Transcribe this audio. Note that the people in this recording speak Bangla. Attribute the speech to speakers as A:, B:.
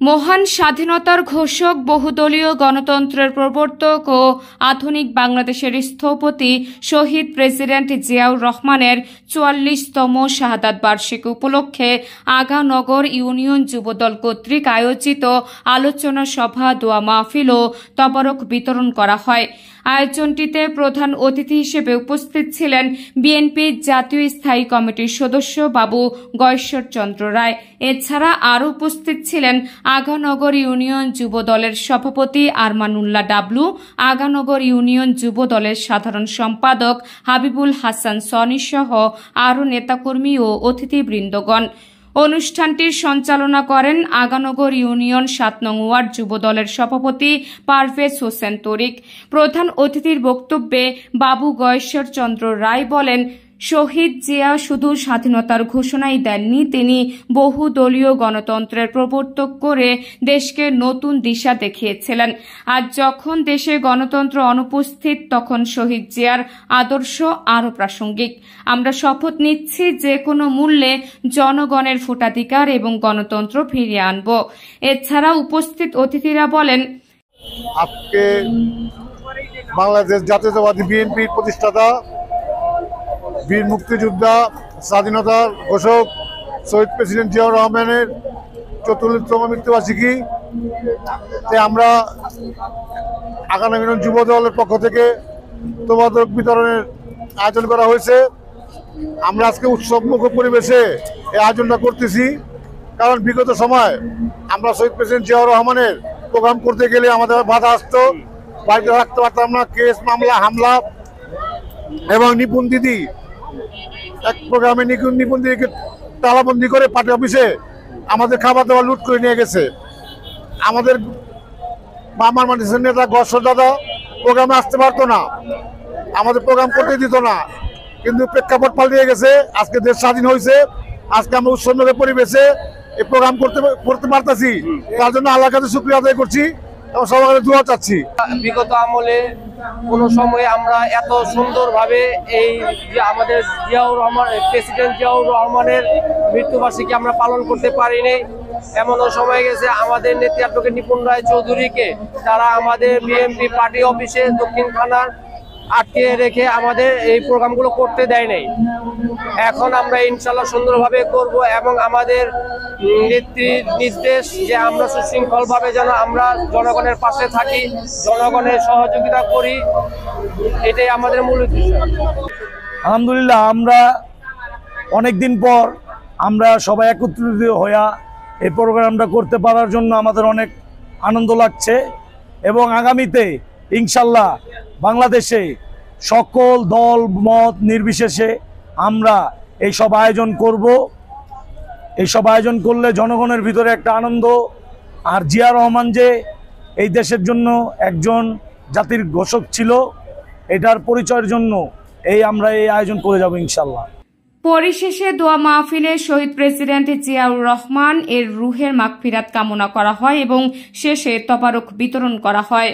A: মহান স্বাধীনতার ঘোষক, বহুদলীয় গণতন্ত্রের প্রবর্তক ও আধুনিক বাংলাদেশের স্থপতি শহীদ প্রেসিডেন্ট জিয়াউর রহমানের ৪৪তম শাহাদাত বার্ষিকী উপলক্ষে আগানগর ইউনিয়ন যুবদল কর্তৃক আয়োজিত আলোচনা সভা, দোয়া মাহফিল ও তবারক বিতরণ করা হয়। আয়োজনটিতে প্রধান অতিথি হিসেবে উপস্থিত ছিলেন বিএনপির জাতীয় স্থায়ী কমিটির সদস্য বাবু গয়েশ্বর চন্দ্র রায়। এছাড়া আরও উপস্থিত ছিলেন আগানগর ইউনিয়ন যুব দলের সভাপতি আরমানুল্লাহ ডাবলু, আগানগর ইউনিয়ন যুব দলের সাধারণ সম্পাদক হাবিবুল হাসান সনি সহ আরও নেতাকর্মী ও অতিথিবৃন্দগণ। অনুষ্ঠানটির সঞ্চালনা করেন আগানগর ইউনিয়ন ৭ নং ওয়ার্ড যুব দলের সভাপতি পারভেজ হোসেন তরিক। প্রধান অতিথির বক্তব্যে বাবু গয়েশ্বর চন্দ্র রায় বলেন, শহীদ জিয়া শুধু স্বাধীনতার ঘোষণাই দেননি, তিনি বহুদলীয় গণতন্ত্রের প্রবর্তক করে দেশকে নতুন দিশা দেখিয়েছিলেন। আজ যখন দেশে গণতন্ত্র অনুপস্থিত, তখন শহীদ জিয়ার আদর্শ আরও প্রাসঙ্গিক। আমরা শপথ নিচ্ছি যে কোনো মূল্যে জনগণের ভোটাধিকার এবং গণতন্ত্র ফিরিয়ে আনব। এছাড়া উপস্থিত অতিথিরা বলেন,
B: আজকে বাংলাদেশ জাতীয়তাবাদী বিএনপির প্রতিষ্ঠাতা, বীর মুক্তিযোদ্ধা, স্বাধীনতার ঘোষক শহীদ প্রেসিডেন্ট জিয়াউর রহমানের ৪৪তম মৃত্যুবার্ষিকী আমরা আগানগর যুব দলের পক্ষ থেকে তবারক বিতরণের আয়োজন করা হয়েছে। আমরা আজকে উৎসবমুখ পরিবেশে এই আয়োজনটা করতেছি, কারণ বিগত সময় আমরা শহীদ প্রেসিডেন্ট জিয়াউর রহমানের প্রোগ্রাম করতে গেলে আমাদের বাধা আসতো, বাড়িতে রাখতে পারতাম না, কেস মামলা হামলা এবং নিপুণ দিদি এক প্রোগ্রামে নিপুণ দিদিকে তালাবন্দি করে পার্টি অফিসে আমাদের খাবার দাবার লুট করে নিয়ে গেছে। আমাদের আমার মানুষের নেতা গয়েশ্বর দাদা প্রোগ্রামে আসতে পারতো না, আমাদের প্রোগ্রাম করতে দিত না, কিন্তু প্রেক্ষাপট পাল্টিয়ে গেছে। আজকে দেশ স্বাধীন হয়েছে, আজকে আমরা উৎসবের পরিবেশে এই প্রোগ্রাম করতে পারতেছি, তার জন্য আল্লাহর কাছে শুকরিয়া আদায় করছি এবং সবার দোয়া চাচ্ছি।
C: বিগত আমলে কোনো সময় আমরা এত সুন্দরভাবে এই যে আমাদের জিয়াউর রহমান, প্রেসিডেন্ট জিয়াউর রহমানের মৃত্যুবার্ষিকী আমরা পালন করতে পারিনি। এমনও সময় গেছে আমাদের নেত্রী অ্যাডভোকেট নিপুণ রায় চৌধুরীকে তারা আমাদের বিএনপি পার্টি অফিসে দক্ষিণ থানার আটকে রেখে আমাদের এই প্রোগ্রামগুলো করতে দেয় নাই। এখন আমরা ইনশাল্লাহ সুন্দরভাবে করব এবং আমাদের নেত্রীর নির্দেশ যে আমরা সুশৃঙ্খলভাবে যেন আমরা জনগণের পাশে থাকি, জনগণের সহযোগিতা করি, এটাই আমাদের মূল উদ্দেশ্য।
D: আলহামদুলিল্লাহ, আমরা অনেকদিন পর আমরা সবাই একত্রিত হয়ে এই প্রোগ্রামটা করতে পারার জন্য আমাদের অনেক আনন্দ লাগছে এবং আগামীতে ইনশাল্লাহ বাংলাদেশে সকল দল মত নির্বিশেষে আমরা এইসব আয়োজন করব। এইসব আয়োজন করলে জনগণের ভিতরে একটা আনন্দ, আর জিয়া রহমান যে এই দেশের জন্য একজন জাতির ঘোষক ছিল, এটার পরিচয়ের জন্য আমরা এই আয়োজন করে যাব ইনশাল্লাহ।
A: পরিশেষে দোয়া মাহফিলে শহীদ প্রেসিডেন্ট জিয়াউর রহমান এর রুহের মাগফিরাত কামনা করা হয় এবং শেষে তবারক বিতরণ করা হয়।